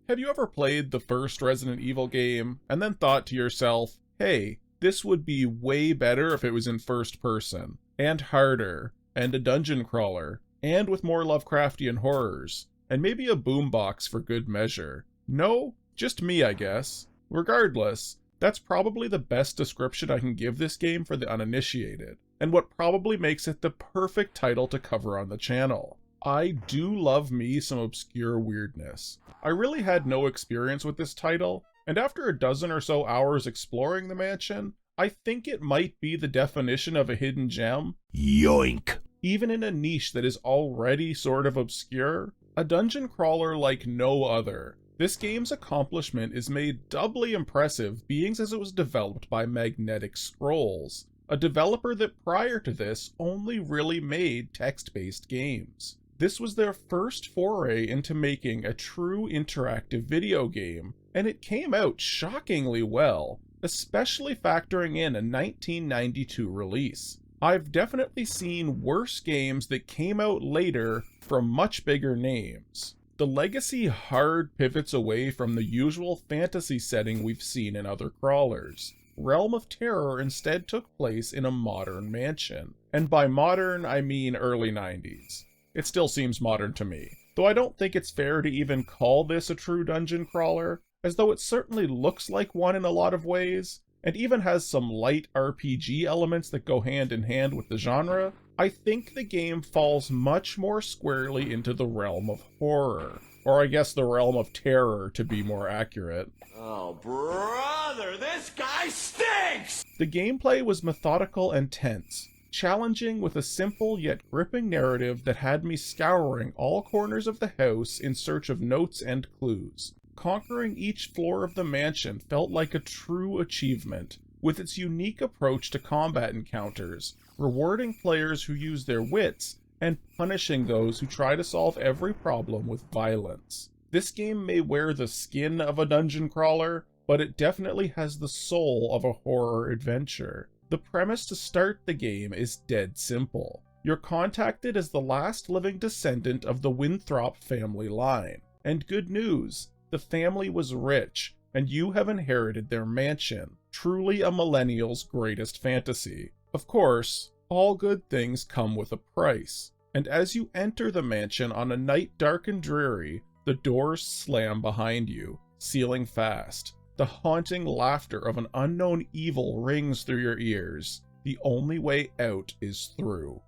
Have you ever played the first Resident Evil game and then thought to yourself, hey, this would be way better if it was in first person, and harder, and a dungeon crawler, and with more Lovecraftian horrors, and maybe a boombox for good measure? No? Just me, I guess. Regardless, that's probably the best description I can give this game for the uninitiated, and what probably makes it the perfect title to cover on the channel. I do love me some obscure weirdness. I really had no experience with this title, and after a dozen or so hours exploring the mansion, I think it might be the definition of a hidden gem. Yoink! Even in a niche that is already sort of obscure, a dungeon crawler like no other. This game's accomplishment is made doubly impressive being as it was developed by Magnetic Scrolls, a developer that prior to this only really made text-based games. This was their first foray into making a true interactive video game, and it came out shockingly well, especially factoring in a 1992 release. I've definitely seen worse games that came out later from much bigger names. The legacy hard pivots away from the usual fantasy setting we've seen in other crawlers. Realm of Terror instead took place in a modern mansion, and by modern I mean early 90s. It still seems modern to me, though I don't think it's fair to even call this a true dungeon crawler, as though it certainly looks like one in a lot of ways, and even has some light RPG elements that go hand in hand with the genre. I think the game falls much more squarely into the realm of horror, or I guess the realm of terror to be more accurate. Oh, brother, this guy stinks! The gameplay was methodical and tense, challenging with a simple yet gripping narrative that had me scouring all corners of the house in search of notes and clues. Conquering each floor of the mansion felt like a true achievement, with its unique approach to combat encounters, rewarding players who use their wits and punishing those who try to solve every problem with violence. This game may wear the skin of a dungeon crawler, but it definitely has the soul of a horror adventure. The premise to start the game is dead simple. You're contacted as the last living descendant of the Winthrop family line. And good news, the family was rich, and you have inherited their mansion, truly a millennial's greatest fantasy. Of course, all good things come with a price, and as you enter the mansion on a night dark and dreary, the doors slam behind you, sealing fast. The haunting laughter of an unknown evil rings through your ears. The only way out is through.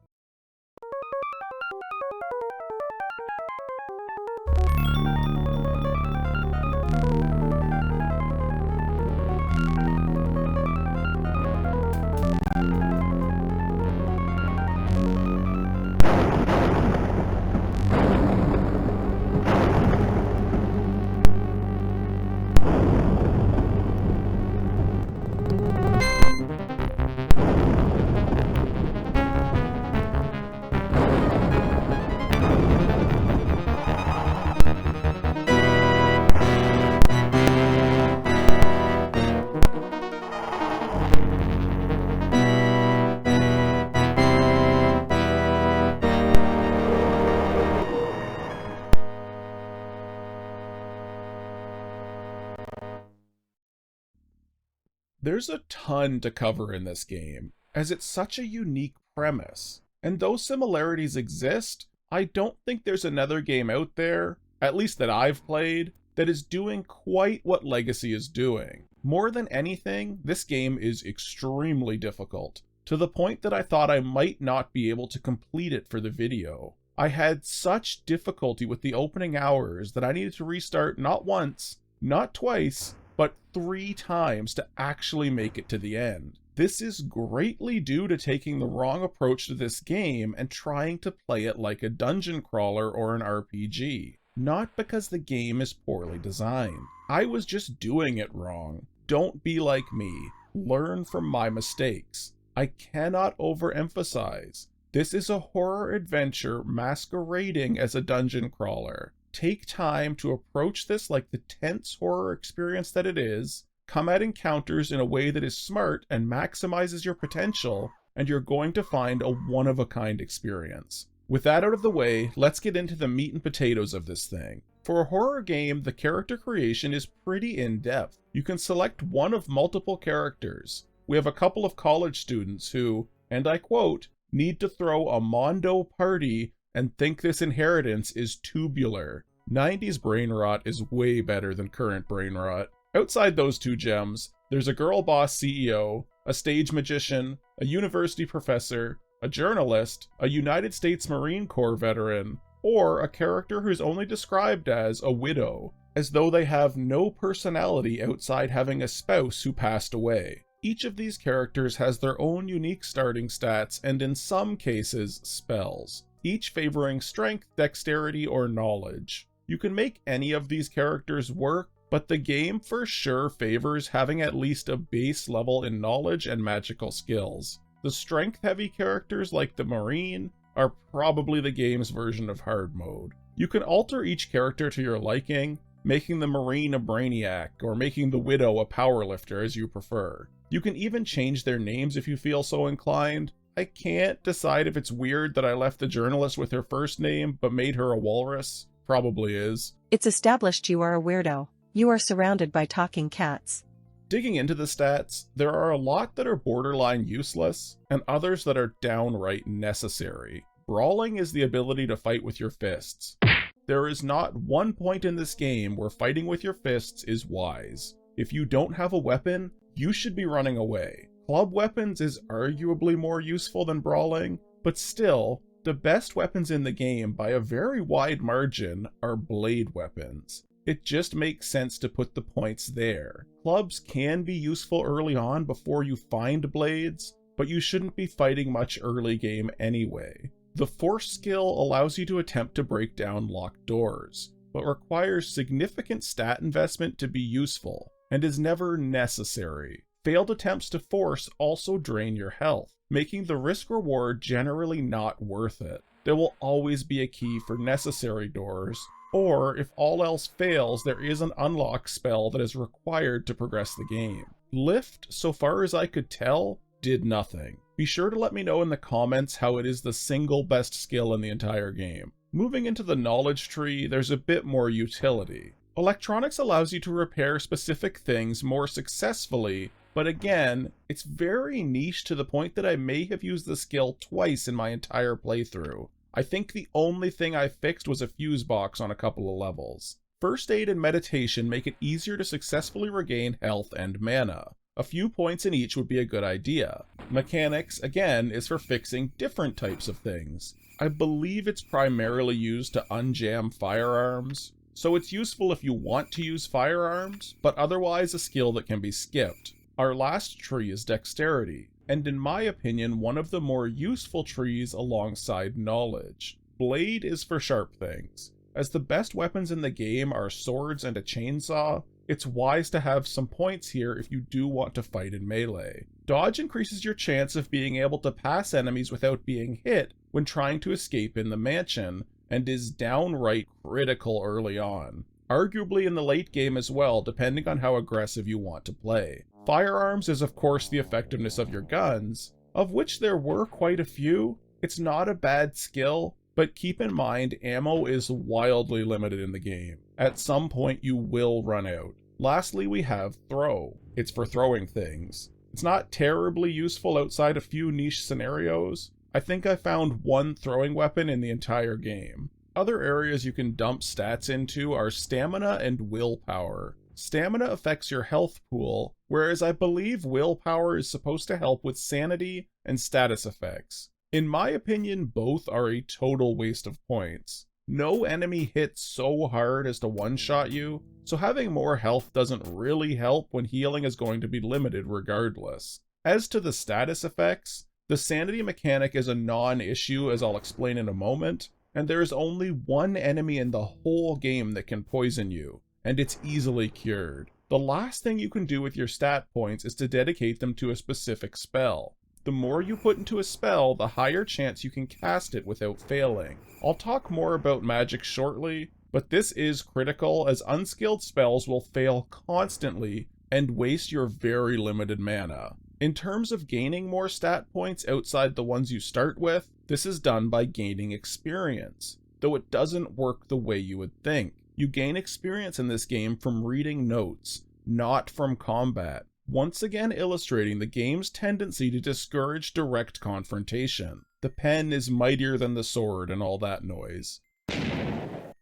There's a ton to cover in this game, as it's such a unique premise, and though similarities exist, I don't think there's another game out there, at least that I've played, that is doing quite what Legacy is doing. More than anything, this game is extremely difficult, to the point that I thought I might not be able to complete it for the video. I had such difficulty with the opening hours that I needed to restart not once, not twice, but 3 times to actually make it to the end. This is greatly due to taking the wrong approach to this game and trying to play it like a dungeon crawler or an RPG. Not because the game is poorly designed. I was just doing it wrong. Don't be like me. Learn from my mistakes. I cannot overemphasize. This is a horror adventure masquerading as a dungeon crawler. Take time to approach this like the tense horror experience that it is, come at encounters in a way that is smart and maximizes your potential, and you're going to find a one-of-a-kind experience. With that out of the way, let's get into the meat and potatoes of this thing. For a horror game, the character creation is pretty in-depth. You can select one of multiple characters. We have a couple of college students who, and I quote, need to throw a Mondo party and think this inheritance is tubular. 90s brain rot is way better than current brain rot. Outside those two gems, there's a girl boss CEO, a stage magician, a university professor, a journalist, a United States Marine Corps veteran, or a character who's only described as a widow, as though they have no personality outside having a spouse who passed away. Each of these characters has their own unique starting stats and in some cases, spells, each favoring strength, dexterity, or knowledge. You can make any of these characters work, but the game for sure favors having at least a base level in knowledge and magical skills. The strength-heavy characters like the Marine are probably the game's version of hard mode. You can alter each character to your liking, making the Marine a brainiac, or making the Widow a powerlifter as you prefer. You can even change their names if you feel so inclined. I can't decide if it's weird that I left the journalist with her first name, but made her a walrus. Probably is. It's established you are a weirdo. You are surrounded by talking cats. Digging into the stats, there are a lot that are borderline useless, and others that are downright necessary. Brawling is the ability to fight with your fists. There is not one point in this game where fighting with your fists is wise. If you don't have a weapon, you should be running away. Club weapons is arguably more useful than brawling, but still, the best weapons in the game by a very wide margin are blade weapons. It just makes sense to put the points there. Clubs can be useful early on before you find blades, but you shouldn't be fighting much early game anyway. The force skill allows you to attempt to break down locked doors, but requires significant stat investment to be useful, and is never necessary. Failed attempts to force also drain your health, making the risk-reward generally not worth it. There will always be a key for necessary doors, or if all else fails, there is an unlock spell that is required to progress the game. Lift, so far as I could tell, did nothing. Be sure to let me know in the comments how it is the single best skill in the entire game. Moving into the knowledge tree, there's a bit more utility. Electronics allows you to repair specific things more successfully, but again, it's very niche to the point that I may have used the skill twice in my entire playthrough. I think the only thing I fixed was a fuse box on a couple of levels. First aid and meditation make it easier to successfully regain health and mana. A few points in each would be a good idea. Mechanics, again, is for fixing different types of things. I believe it's primarily used to unjam firearms, so it's useful if you want to use firearms, but otherwise a skill that can be skipped. Our last tree is dexterity, and in my opinion one of the more useful trees alongside knowledge. Blade is for sharp things. As the best weapons in the game are swords and a chainsaw, it's wise to have some points here if you do want to fight in melee. Dodge increases your chance of being able to pass enemies without being hit when trying to escape in the mansion, and is downright critical early on. Arguably in the late game as well, depending on how aggressive you want to play. Firearms is of course the effectiveness of your guns, of which there were quite a few. It's not a bad skill, but keep in mind ammo is wildly limited in the game. At some point you will run out. Lastly, we have throw. It's for throwing things. It's not terribly useful outside a few niche scenarios. I think I found one throwing weapon in the entire game. Other areas you can dump stats into are stamina and willpower. Stamina affects your health pool, whereas I believe willpower is supposed to help with sanity and status effects. In my opinion, both are a total waste of points. No enemy hits so hard as to one-shot you, so having more health doesn't really help when healing is going to be limited regardless. As to the status effects, the sanity mechanic is a non-issue, as I'll explain in a moment, and there is only one enemy in the whole game that can poison you, and it's easily cured. The last thing you can do with your stat points is to dedicate them to a specific spell. The more you put into a spell, the higher chance you can cast it without failing. I'll talk more about magic shortly, but this is critical as unskilled spells will fail constantly and waste your very limited mana. In terms of gaining more stat points outside the ones you start with, this is done by gaining experience, though it doesn't work the way you would think. You gain experience in this game from reading notes, not from combat, once again illustrating the game's tendency to discourage direct confrontation. The pen is mightier than the sword and all that noise.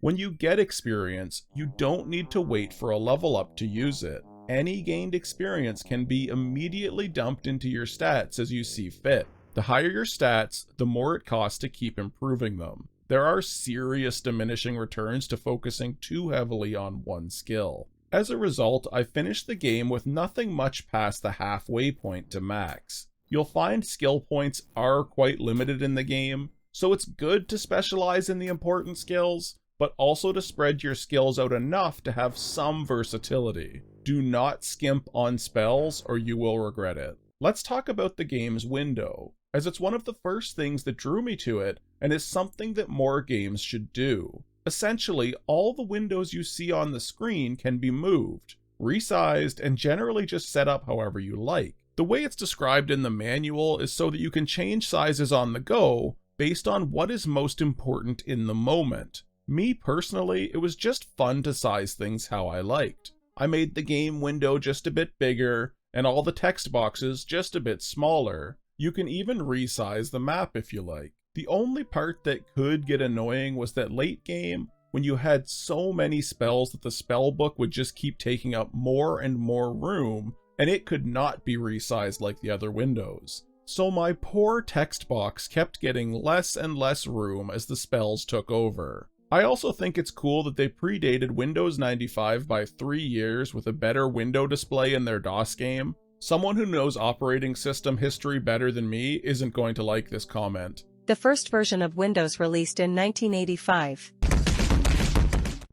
When you get experience, you don't need to wait for a level up to use it. Any gained experience can be immediately dumped into your stats as you see fit. The higher your stats, the more it costs to keep improving them. There are serious diminishing returns to focusing too heavily on one skill. As a result, I finished the game with nothing much past the halfway point to max. You'll find skill points are quite limited in the game, so it's good to specialize in the important skills, but also to spread your skills out enough to have some versatility. Do not skimp on spells or you will regret it. Let's talk about the game's window, as it's one of the first things that drew me to it and is something that more games should do. Essentially, all the windows you see on the screen can be moved, resized, and generally just set up however you like. The way it's described in the manual is so that you can change sizes on the go based on what is most important in the moment. Me personally, it was just fun to size things how I liked. I made the game window just a bit bigger, and all the text boxes just a bit smaller. You can even resize the map if you like. The only part that could get annoying was that late game, when you had so many spells that the spell book would just keep taking up more and more room, and it could not be resized like the other windows. So my poor text box kept getting less and less room as the spells took over. I also think it's cool that they predated Windows 95 by 3 years with a better window display in their DOS game. Someone who knows operating system history better than me isn't going to like this comment. The first version of Windows released in 1985.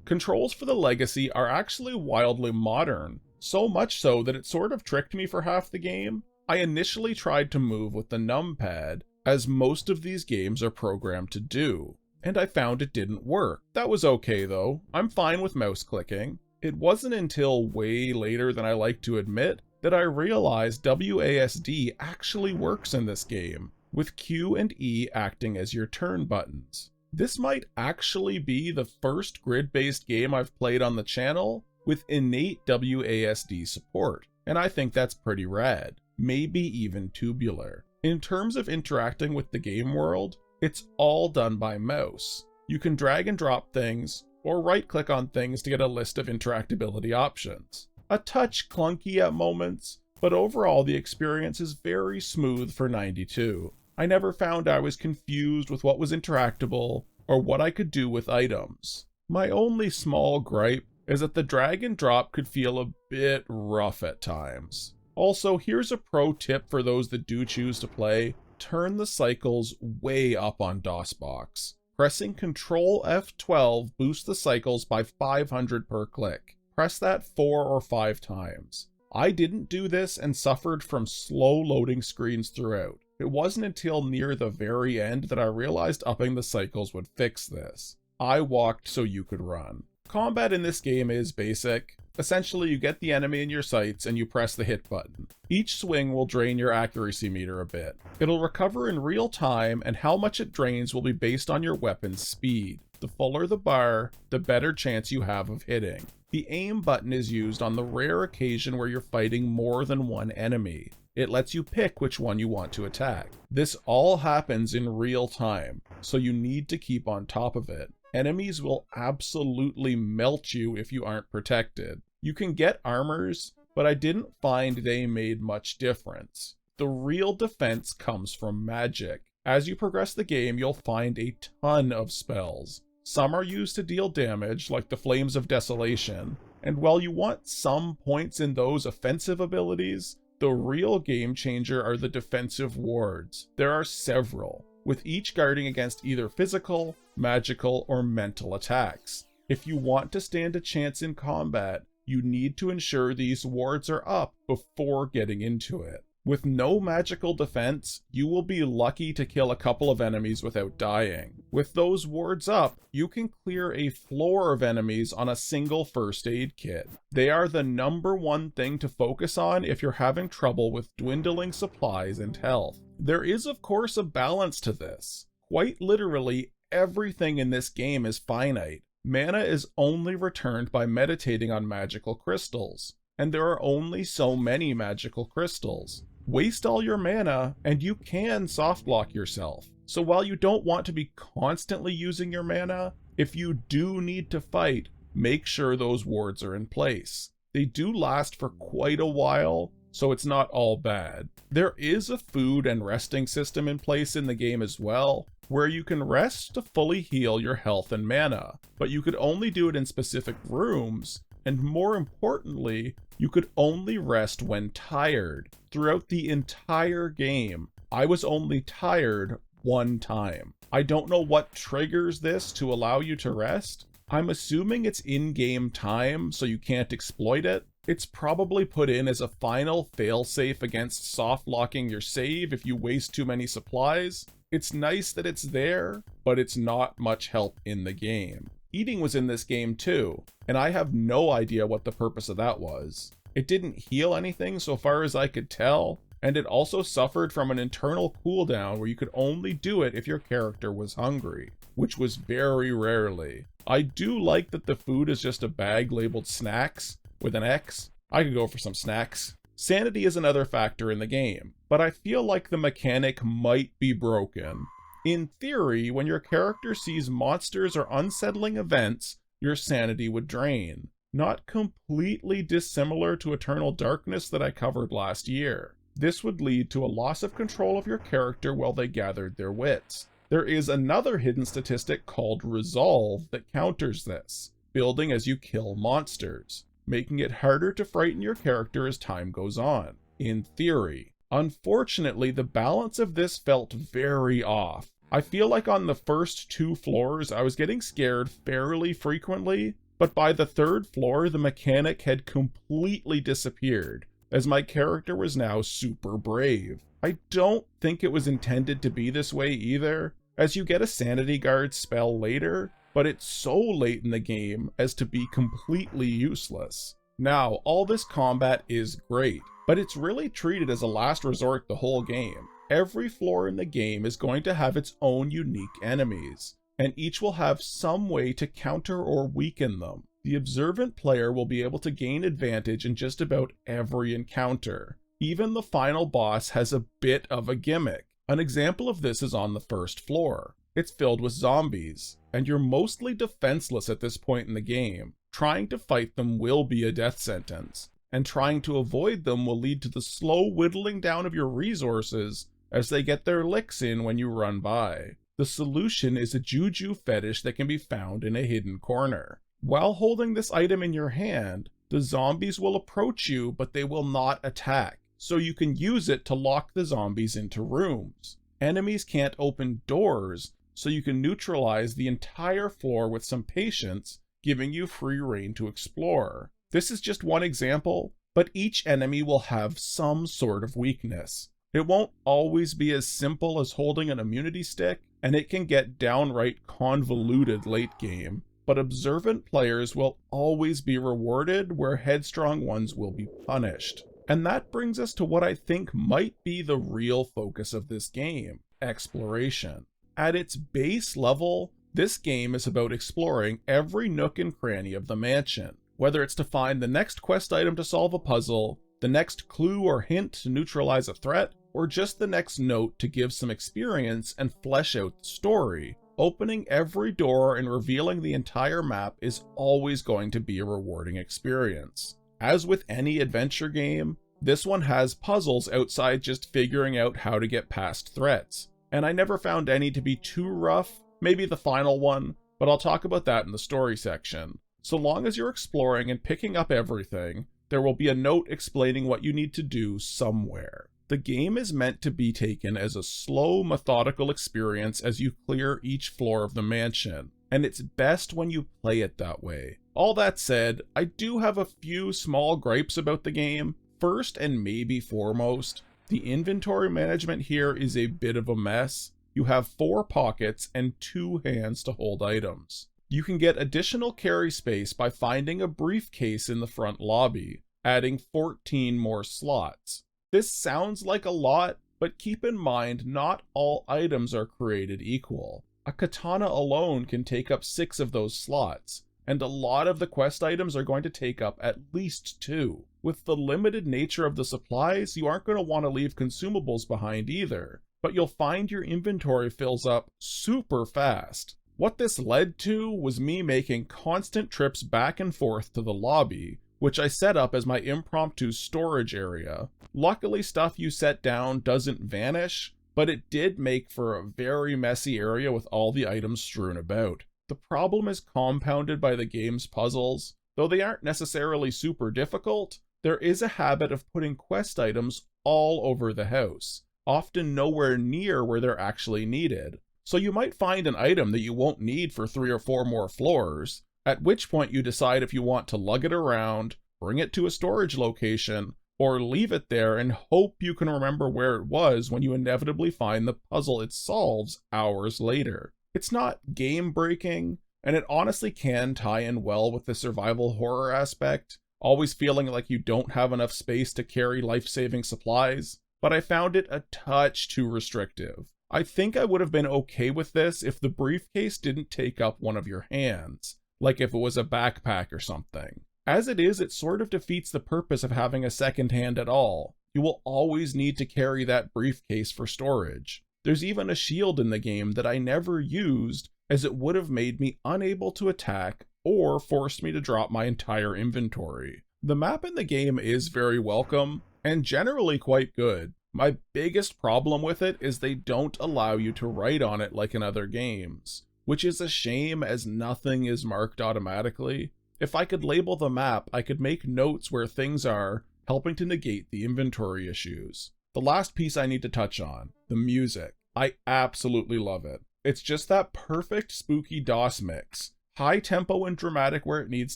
Controls for the Legacy are actually wildly modern, so much so that it sort of tricked me for half the game. I initially tried to move with the numpad, as most of these games are programmed to do, and I found it didn't work. That was okay though, I'm fine with mouse clicking. It wasn't until way later than I like to admit that I realized WASD actually works in this game, with Q and E acting as your turn buttons. This might actually be the first grid-based game I've played on the channel with innate WASD support, and I think that's pretty rad, maybe even tubular. In terms of interacting with the game world, it's all done by mouse. You can drag and drop things, or right-click on things to get a list of interactability options. A touch clunky at moments, but overall the experience is very smooth for 92. I never found I was confused with what was interactable or what I could do with items. My only small gripe is that the drag and drop could feel a bit rough at times. Also, here's a pro tip for those that do choose to play. Turn the cycles way up on DOSBox. Pressing Ctrl F12 boosts the cycles by 500 per click. Press that 4 or 5 times. I didn't do this and suffered from slow loading screens throughout. It wasn't until near the very end that I realized upping the cycles would fix this. I walked so you could run. Combat in this game is basic. Essentially, you get the enemy in your sights and you press the hit button. Each swing will drain your accuracy meter a bit. It'll recover in real time, and how much it drains will be based on your weapon's speed. The fuller the bar, the better chance you have of hitting. The aim button is used on the rare occasion where you're fighting more than one enemy. It lets you pick which one you want to attack. This all happens in real time, so you need to keep on top of it. Enemies will absolutely melt you if you aren't protected. You can get armors, but I didn't find they made much difference. The real defense comes from magic. As you progress the game, you'll find a ton of spells. Some are used to deal damage, like the Flames of Desolation, and while you want some points in those offensive abilities, the real game changer are the defensive wards. There are several, with each guarding against either physical, magical, or mental attacks. If you want to stand a chance in combat, you need to ensure these wards are up before getting into it. With no magical defense, you will be lucky to kill a couple of enemies without dying. With those wards up, you can clear a floor of enemies on a single first aid kit. They are the #1 thing to focus on if you're having trouble with dwindling supplies and health. There is of course a balance to this. Quite literally, everything in this game is finite. Mana is only returned by meditating on magical crystals, and there are only so many magical crystals. Waste all your mana, and you can softlock yourself. So while you don't want to be constantly using your mana, if you do need to fight, make sure those wards are in place. They do last for quite a while, so it's not all bad. There is a food and resting system in place in the game as well, where you can rest to fully heal your health and mana, but you could only do it in specific rooms, and more importantly, you could only rest when tired. Throughout the entire game, I was only tired one time. I don't know what triggers this to allow you to rest. I'm assuming it's in-game time, so you can't exploit it. It's probably put in as a final failsafe against soft-locking your save if you waste too many supplies. It's nice that it's there, but it's not much help in the game. Eating was in this game too, and I have no idea what the purpose of that was. It didn't heal anything so far as I could tell, and it also suffered from an internal cooldown where you could only do it if your character was hungry, which was very rarely. I do like that the food is just a bag labeled snacks with an X. I could go for some snacks. Sanity is another factor in the game, but I feel like the mechanic might be broken. In theory, when your character sees monsters or unsettling events, your sanity would drain. Not completely dissimilar to Eternal Darkness that I covered last year. This would lead to a loss of control of your character while they gathered their wits. There is another hidden statistic called Resolve that counters this, building as you kill monsters, making it harder to frighten your character as time goes on, in theory. Unfortunately, the balance of this felt very off. I feel like on the first 2 floors I was getting scared fairly frequently, but by the 3rd floor the mechanic had completely disappeared, as my character was now super brave. I don't think it was intended to be this way either, as you get a sanity guard spell later, but it's so late in the game as to be completely useless. Now, all this combat is great, but it's really treated as a last resort the whole game. Every floor in the game is going to have its own unique enemies, and each will have some way to counter or weaken them. The observant player will be able to gain advantage in just about every encounter. Even the final boss has a bit of a gimmick. An example of this is on the 1st floor. It's filled with zombies, and you're mostly defenseless at this point in the game. Trying to fight them will be a death sentence, and trying to avoid them will lead to the slow whittling down of your resources as they get their licks in when you run by. The solution is a juju fetish that can be found in a hidden corner. While holding this item in your hand, the zombies will approach you, but they will not attack, so you can use it to lock the zombies into rooms. Enemies can't open doors, so you can neutralize the entire floor with some patience, giving you free rein to explore. This is just one example, but each enemy will have some sort of weakness. It won't always be as simple as holding an immunity stick, and it can get downright convoluted late game, but observant players will always be rewarded where headstrong ones will be punished. And that brings us to what I think might be the real focus of this game, exploration. At its base level, this game is about exploring every nook and cranny of the mansion, whether it's to find the next quest item to solve a puzzle, the next clue or hint to neutralize a threat, or just the next note to give some experience and flesh out the story. Opening every door and revealing the entire map is always going to be a rewarding experience. As with any adventure game, this one has puzzles outside just figuring out how to get past threats, and I never found any to be too rough, maybe the final one, but I'll talk about that in the story section. So long as you're exploring and picking up everything, there will be a note explaining what you need to do somewhere. The game is meant to be taken as a slow, methodical experience as you clear each floor of the mansion, and it's best when you play it that way. All that said, I do have a few small gripes about the game. First, and maybe foremost, the inventory management here is a bit of a mess. You have 4 pockets and 2 hands to hold items. You can get additional carry space by finding a briefcase in the front lobby, adding 14 more slots. This sounds like a lot, but keep in mind not all items are created equal. A katana alone can take up 6 of those slots, and a lot of the quest items are going to take up at least 2. With the limited nature of the supplies, you aren't going to want to leave consumables behind either, but you'll find your inventory fills up super fast. What this led to was me making constant trips back and forth to the lobby, which I set up as my impromptu storage area. Luckily, stuff you set down doesn't vanish, but it did make for a very messy area with all the items strewn about. The problem is compounded by the game's puzzles. Though they aren't necessarily super difficult, there is a habit of putting quest items all over the house, often nowhere near where they're actually needed. So you might find an item that you won't need for 3 or 4 more floors, at which point you decide if you want to lug it around, bring it to a storage location, or leave it there and hope you can remember where it was when you inevitably find the puzzle it solves hours later. It's not game-breaking, and it honestly can tie in well with the survival horror aspect, always feeling like you don't have enough space to carry life-saving supplies, but I found it a touch too restrictive. I think I would have been okay with this if the briefcase didn't take up one of your hands, like if it was a backpack or something. As it is, it sort of defeats the purpose of having a second hand at all. You will always need to carry that briefcase for storage. There's even a shield in the game that I never used, as it would have made me unable to attack or forced me to drop my entire inventory. The map in the game is very welcome, and generally quite good. My biggest problem with it is they don't allow you to write on it like in other games, which is a shame as nothing is marked automatically. If I could label the map, I could make notes where things are, helping to negate the inventory issues. The last piece I need to touch on, the music. I absolutely love it. It's just that perfect spooky DOS mix. High tempo and dramatic where it needs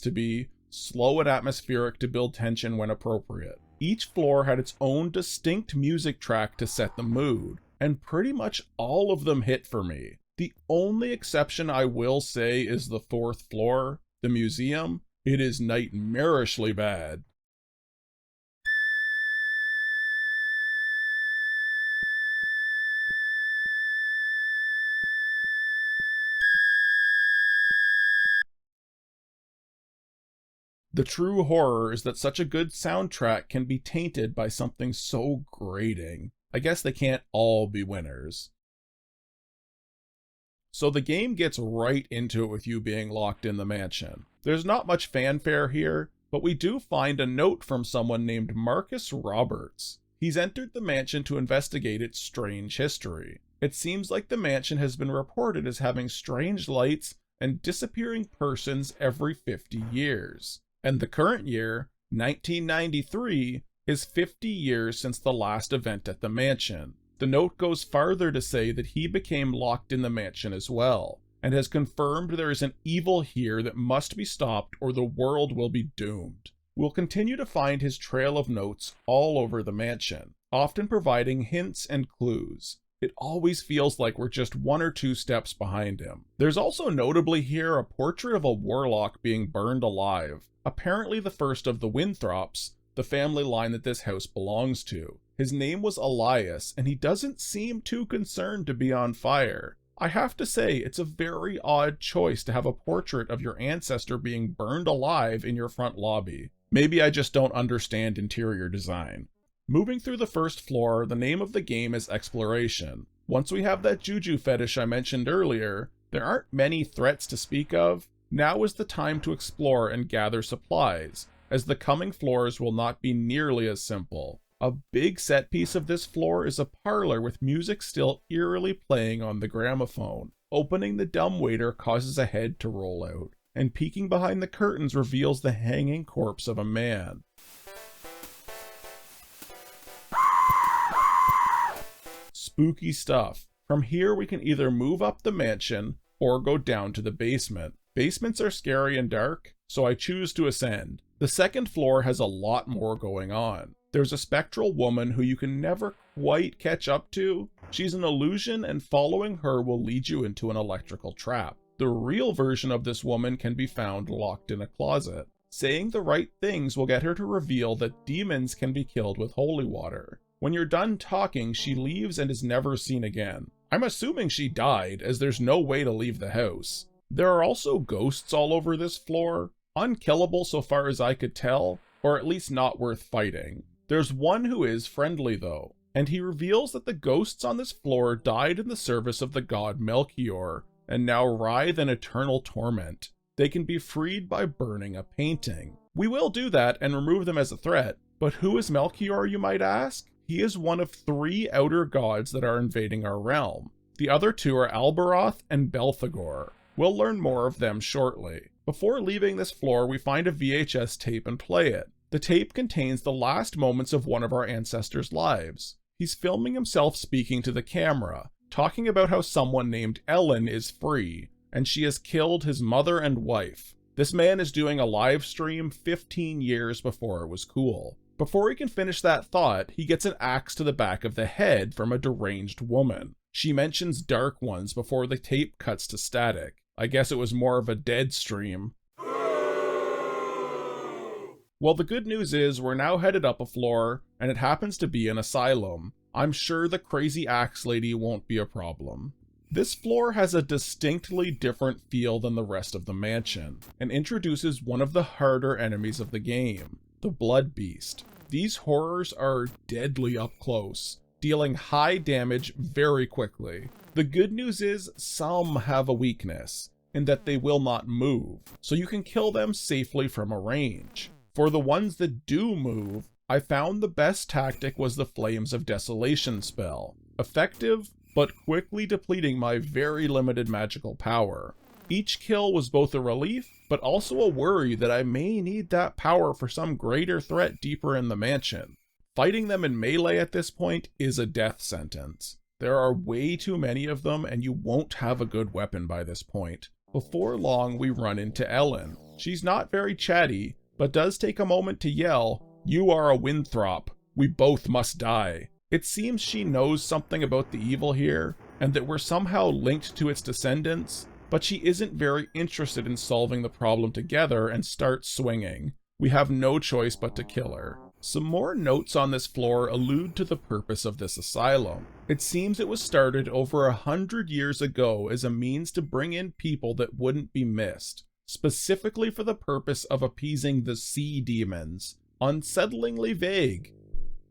to be, slow and atmospheric to build tension when appropriate. Each floor had its own distinct music track to set the mood, and pretty much all of them hit for me. The only exception I will say is the 4th floor, the museum. It is nightmarishly bad. The true horror is that such a good soundtrack can be tainted by something so grating. I guess they can't all be winners. So the game gets right into it with you being locked in the mansion. There's not much fanfare here, but we do find a note from someone named Marcus Roberts. He's entered the mansion to investigate its strange history. It seems like the mansion has been reported as having strange lights and disappearing persons every 50 years. And the current year, 1993, is 50 years since the last event at the mansion. The note goes farther to say that he became locked in the mansion as well, and has confirmed there is an evil here that must be stopped or the world will be doomed. We'll continue to find his trail of notes all over the mansion, often providing hints and clues. It always feels like we're just 1 or 2 steps behind him. There's also notably here a portrait of a warlock being burned alive, apparently the first of the Winthrops, the family line that this house belongs to. His name was Elias, and he doesn't seem too concerned to be on fire. I have to say, it's a very odd choice to have a portrait of your ancestor being burned alive in your front lobby. Maybe I just don't understand interior design. Moving through the 1st floor, the name of the game is Exploration. Once we have that juju fetish I mentioned earlier, there aren't many threats to speak of. Now is the time to explore and gather supplies, as the coming floors will not be nearly as simple. A big set piece of this floor is a parlor with music still eerily playing on the gramophone. Opening the dumbwaiter causes a head to roll out, and peeking behind the curtains reveals the hanging corpse of a man. Spooky stuff. From here we can either move up the mansion or go down to the basement. Basements are scary and dark, so I choose to ascend. The 2nd floor has a lot more going on. There's a spectral woman who you can never quite catch up to. She's an illusion, and following her will lead you into an electrical trap. The real version of this woman can be found locked in a closet. Saying the right things will get her to reveal that demons can be killed with holy water. When you're done talking, she leaves and is never seen again. I'm assuming she died, as there's no way to leave the house. There are also ghosts all over this floor, unkillable so far as I could tell, or at least not worth fighting. There's one who is friendly though, and he reveals that the ghosts on this floor died in the service of the god Melchior, and now writhe in eternal torment. They can be freed by burning a painting. We will do that and remove them as a threat, but who is Melchior, you might ask? He is one of 3 outer gods that are invading our realm. The other 2 are Alberoth and Belphegor. We'll learn more of them shortly. Before leaving this floor, we find a VHS tape and play it. The tape contains the last moments of one of our ancestors' lives. He's filming himself speaking to the camera, talking about how someone named Ellen is free, and she has killed his mother and wife. This man is doing a live stream 15 years before it was cool. Before he can finish that thought, he gets an axe to the back of the head from a deranged woman. She mentions dark ones before the tape cuts to static. I guess it was more of a dead stream. Well, the good news is we're now headed up a floor, and it happens to be an asylum. I'm sure the crazy axe lady won't be a problem. This floor has a distinctly different feel than the rest of the mansion, and introduces one of the harder enemies of the game, the Blood Beast. These horrors are deadly up close, dealing high damage very quickly. The good news is some have a weakness, in that they will not move, so you can kill them safely from a range. For the ones that do move, I found the best tactic was the Flames of Desolation spell. Effective, but quickly depleting my very limited magical power. Each kill was both a relief, but also a worry that I may need that power for some greater threat deeper in the mansion. Fighting them in melee at this point is a death sentence. There are way too many of them, and you won't have a good weapon by this point. Before long, we run into Ellen. She's not very chatty, but does take a moment to yell, "You are a Winthrop. We both must die." It seems she knows something about the evil here, and that we're somehow linked to its descendants, but she isn't very interested in solving the problem together and starts swinging. We have no choice but to kill her. Some more notes on this floor allude to the purpose of this asylum. It seems it was started over 100 years ago as a means to bring in people that wouldn't be missed, specifically for the purpose of appeasing the sea demons. Unsettlingly vague.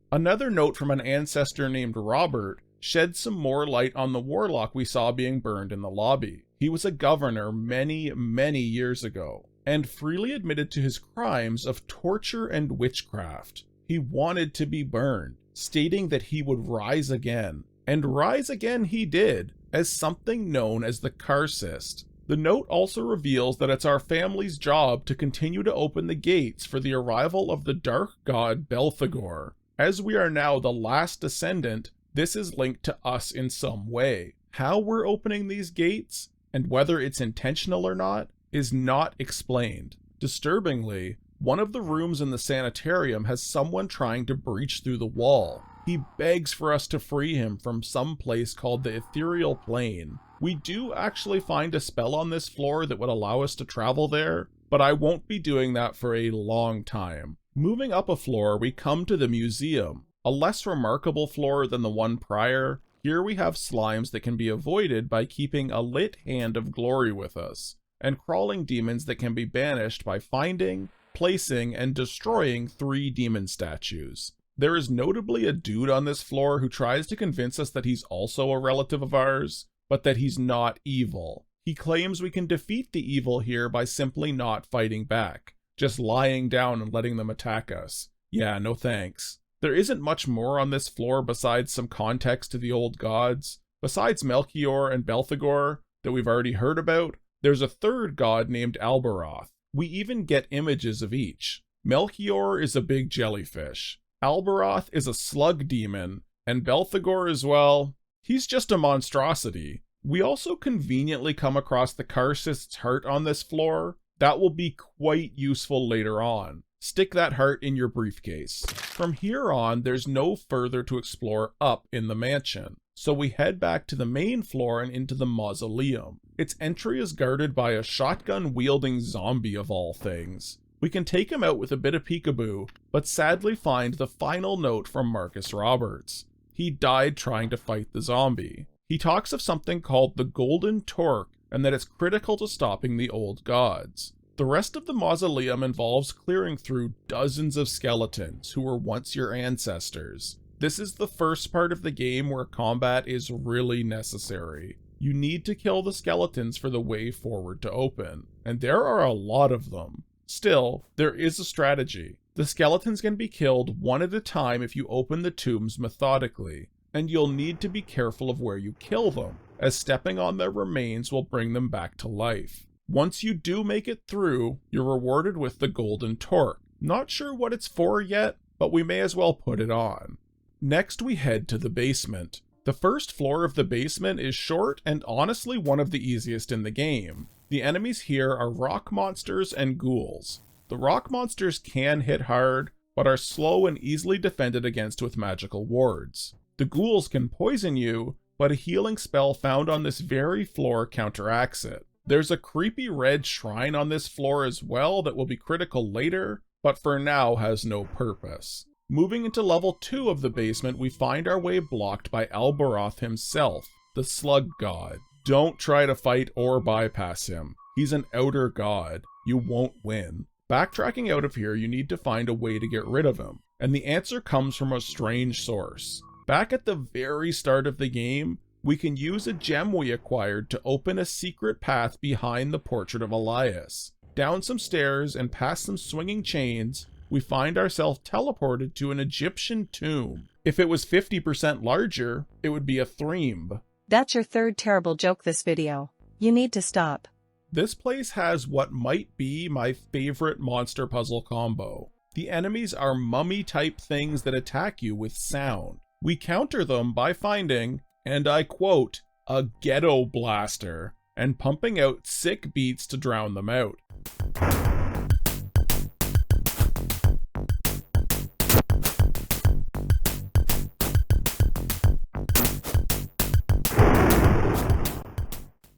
Another note from an ancestor named Robert sheds some more light on the warlock we saw being burned in the lobby. He was a governor many, many years ago, and freely admitted to his crimes of torture and witchcraft. He wanted to be burned, stating that he would rise again. And rise again he did, as something known as the Karcist. The note also reveals that it's our family's job to continue to open the gates for the arrival of the dark god Belphegor. As we are now the last descendant, this is linked to us in some way. How we're opening these gates, and whether it's intentional or not, is not explained. Disturbingly, one of the rooms in the sanitarium has someone trying to breach through the wall. He begs for us to free him from some place called the Ethereal Plane. We do actually find a spell on this floor that would allow us to travel there, but I won't be doing that for a long time. Moving up a floor, we come to the museum, a less remarkable floor than the one prior. Here we have slimes that can be avoided by keeping a lit hand of glory with us, and crawling demons that can be banished by finding, placing, and destroying 3 demon statues. There is notably a dude on this floor who tries to convince us that he's also a relative of ours, but that he's not evil. He claims we can defeat the evil here by simply not fighting back, just lying down and letting them attack us. Yeah, no thanks. There isn't much more on this floor besides some context to the old gods. Besides Melchior and Belphegor, that we've already heard about, there's a third god named Alberoth. We even get images of each. Melchior is a big jellyfish. Alberoth is a slug demon, and Belphegor as well. He's just a monstrosity. We also conveniently come across the Karcist's heart on this floor. That will be quite useful later on. Stick that heart in your briefcase. From here on, there's no further to explore up in the mansion, so we head back to the main floor and into the mausoleum. Its entry is guarded by a shotgun-wielding zombie of all things. We can take him out with a bit of peekaboo, but sadly find the final note from Marcus Roberts. He died trying to fight the zombie. He talks of something called the Golden Torque and that it's critical to stopping the old gods. The rest of the mausoleum involves clearing through dozens of skeletons who were once your ancestors. This is the first part of the game where combat is really necessary. You need to kill the skeletons for the way forward to open, and there are a lot of them. Still, there is a strategy. The skeletons can be killed one at a time if you open the tombs methodically, and you'll need to be careful of where you kill them, as stepping on their remains will bring them back to life. Once you do make it through, you're rewarded with the Golden Torque. Not sure what it's for yet, but we may as well put it on. Next we head to the basement. The first floor of the basement is short and honestly one of the easiest in the game. The enemies here are rock monsters and ghouls. The rock monsters can hit hard, but are slow and easily defended against with magical wards. The ghouls can poison you, but a healing spell found on this very floor counteracts it. There's a creepy red shrine on this floor as well that will be critical later, but for now has no purpose. Moving into level 2 of the basement, we find our way blocked by Alberoth himself, the slug god. Don't try to fight or bypass him. He's an outer god. You won't win. Backtracking out of here, you need to find a way to get rid of him, and the answer comes from a strange source. Back at the very start of the game, we can use a gem we acquired to open a secret path behind the portrait of Elias. Down some stairs and past some swinging chains, we find ourselves teleported to an Egyptian tomb. If it was 50% larger, it would be a thremb. That's your third terrible joke this video. You need to stop. This place has what might be my favorite monster puzzle combo. The enemies are mummy-type things that attack you with sound. We counter them by finding, and I quote, a ghetto blaster, and pumping out sick beats to drown them out.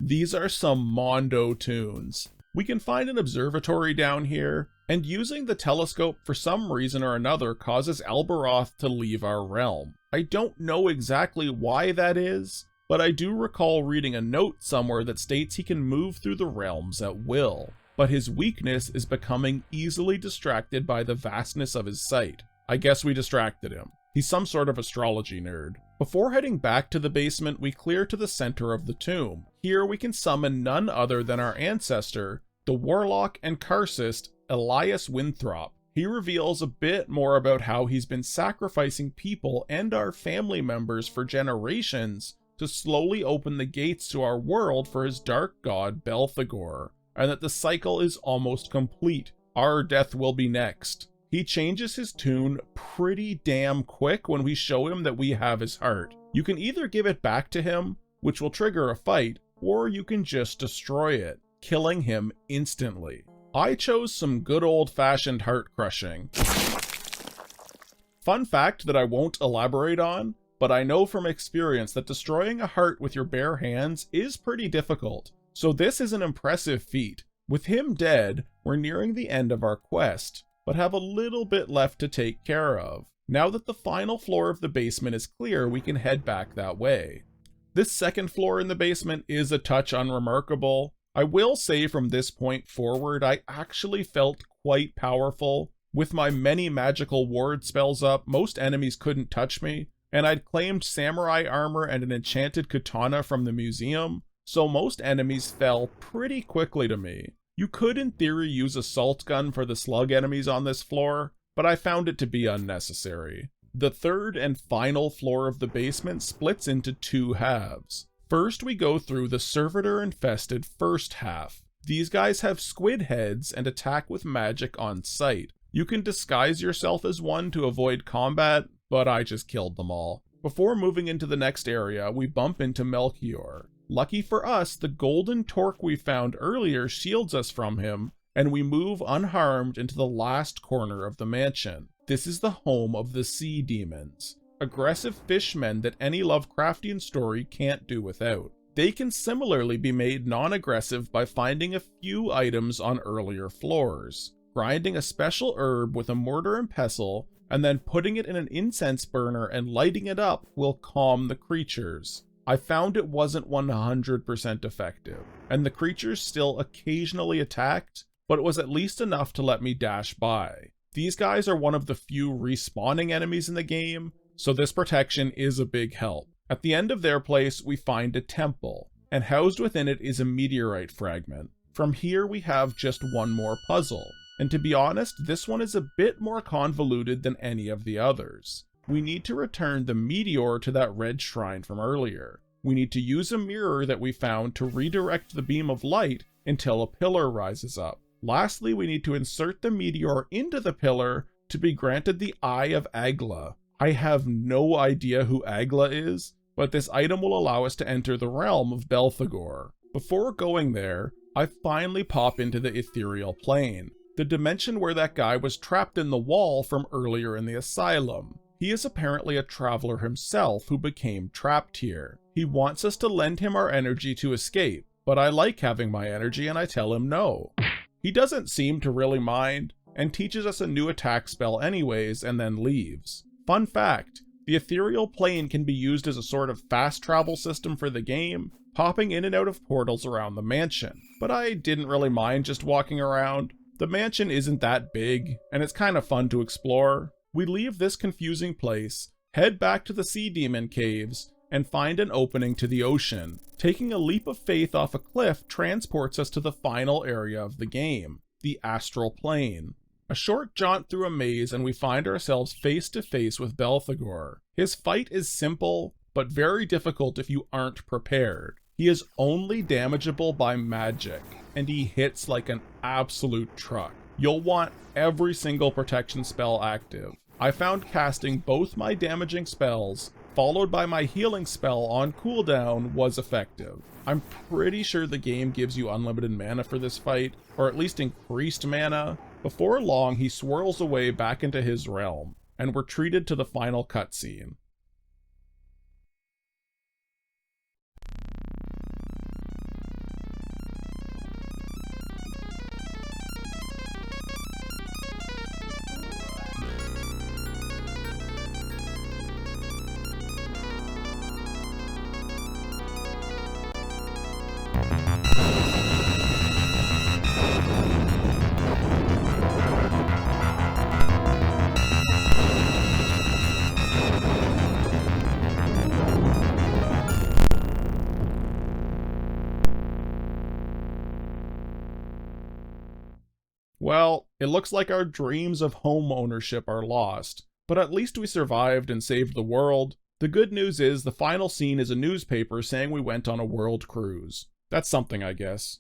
These are some Mondo tunes. We can find an observatory down here, and using the telescope for some reason or another causes Alberoth to leave our realm. I don't know exactly why that is, but I do recall reading a note somewhere that states he can move through the realms at will, but his weakness is becoming easily distracted by the vastness of his sight. I guess we distracted him. He's some sort of astrology nerd. Before heading back to the basement, we clear to the center of the tomb. Here we can summon none other than our ancestor, the warlock and Karcist, Elias Winthrop. He reveals a bit more about how he's been sacrificing people and our family members for generations to slowly open the gates to our world for his dark god Belphegor, and that the cycle is almost complete. Our death will be next. He changes his tune pretty damn quick when we show him that we have his heart. You can either give it back to him, which will trigger a fight, or you can just destroy it, killing him instantly. I chose some good old-fashioned heart crushing. Fun fact that I won't elaborate on, but I know from experience that destroying a heart with your bare hands is pretty difficult, so this is an impressive feat. With him dead, we're nearing the end of our quest, but have a little bit left to take care of. Now that the final floor of the basement is clear, we can head back that way. This second floor in the basement is a touch unremarkable. I will say from this point forward, I actually felt quite powerful. With my many magical ward spells up, most enemies couldn't touch me, and I'd claimed samurai armor and an enchanted katana from the museum, so most enemies fell pretty quickly to me. You could in theory use a salt gun for the slug enemies on this floor, but I found it to be unnecessary. The third and final floor of the basement splits into two halves. First, we go through the servitor-infested first half. These guys have squid heads and attack with magic on sight. You can disguise yourself as one to avoid combat, but I just killed them all. Before moving into the next area, we bump into Melchior. Lucky for us, the golden torque we found earlier shields us from him, and we move unharmed into the last corner of the mansion. This is the home of the sea demons, aggressive fishmen that any Lovecraftian story can't do without. They can similarly be made non-aggressive by finding a few items on earlier floors, grinding a special herb with a mortar and pestle, and then putting it in an incense burner and lighting it up will calm the creatures. I found it wasn't 100% effective, and the creatures still occasionally attacked, but it was at least enough to let me dash by. These guys are one of the few respawning enemies in the game, so this protection is a big help. At the end of their place, we find a temple, and housed within it is a meteorite fragment. From here we have just one more puzzle, and to be honest, this one is a bit more convoluted than any of the others. We need to return the meteor to that red shrine from earlier. We need to use a mirror that we found to redirect the beam of light until a pillar rises up. Lastly, we need to insert the meteor into the pillar to be granted the Eye of Agla. I have no idea who Agla is, but this item will allow us to enter the realm of Belphegor. Before going there, I finally pop into the ethereal plane, the dimension where that guy was trapped in the wall from earlier in the asylum. He is apparently a traveler himself who became trapped here. He wants us to lend him our energy to escape, but I like having my energy and I tell him no. He doesn't seem to really mind, and teaches us a new attack spell anyways and then leaves. Fun fact, the ethereal plane can be used as a sort of fast travel system for the game, popping in and out of portals around the mansion. But I didn't really mind just walking around. The mansion isn't that big, and it's kind of fun to explore. We leave this confusing place, head back to the sea demon caves, and find an opening to the ocean. Taking a leap of faith off a cliff transports us to the final area of the game, the astral plane. A short jaunt through a maze and we find ourselves face to face with Belphegor. His fight is simple, but very difficult if you aren't prepared. He is only damageable by magic, and he hits like an absolute truck. You'll want every single protection spell active. I found casting both my damaging spells, followed by my healing spell on cooldown, was effective. I'm pretty sure the game gives you unlimited mana for this fight, or at least increased mana. Before long, he swirls away back into his realm, and we're treated to the final cutscene. Well, it looks like our dreams of home ownership are lost, but at least we survived and saved the world. The good news is the final scene is a newspaper saying we went on a world cruise. That's something, I guess.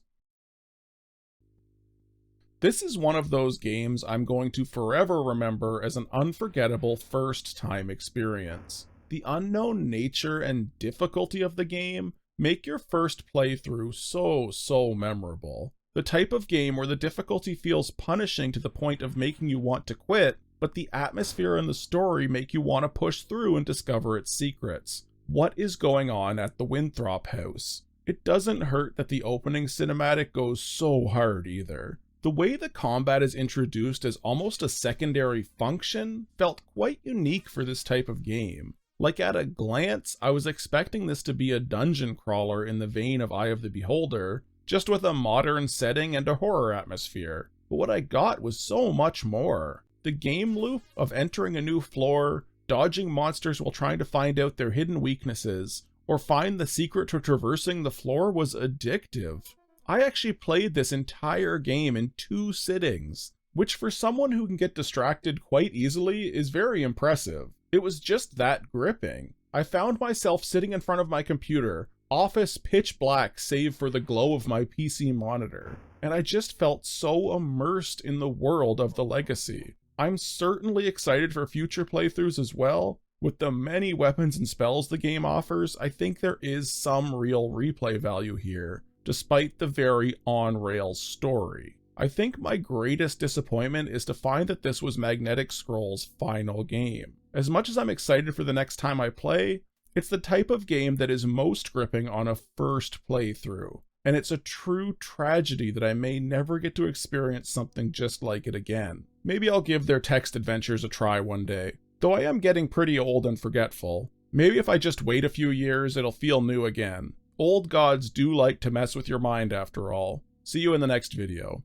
This is one of those games I'm going to forever remember as an unforgettable first-time experience. The unknown nature and difficulty of the game make your first playthrough so memorable. The type of game where the difficulty feels punishing to the point of making you want to quit, but the atmosphere and the story make you want to push through and discover its secrets. What is going on at the Winthrop house? It doesn't hurt that the opening cinematic goes so hard either. The way the combat is introduced as almost a secondary function felt quite unique for this type of game. Like at a glance, I was expecting this to be a dungeon crawler in the vein of Eye of the Beholder, just with a modern setting and a horror atmosphere. But what I got was so much more. The game loop of entering a new floor, dodging monsters while trying to find out their hidden weaknesses, or find the secret to traversing the floor was addictive. I actually played this entire game in 2 sittings, which for someone who can get distracted quite easily is very impressive. It was just that gripping. I found myself sitting in front of my computer, office pitch black save for the glow of my PC monitor, and I just felt so immersed in the world of the Legacy. I'm certainly excited for future playthroughs as well. With the many weapons and spells the game offers, I think there is some real replay value here, despite the very on-rails story. I think my greatest disappointment is to find that this was Magnetic Scroll's final game. As much as I'm excited for the next time I play, it's the type of game that is most gripping on a first playthrough, and it's a true tragedy that I may never get to experience something just like it again. Maybe I'll give their text adventures a try one day, though I am getting pretty old and forgetful. Maybe if I just wait a few years, it'll feel new again. Old gods do like to mess with your mind after all. See you in the next video.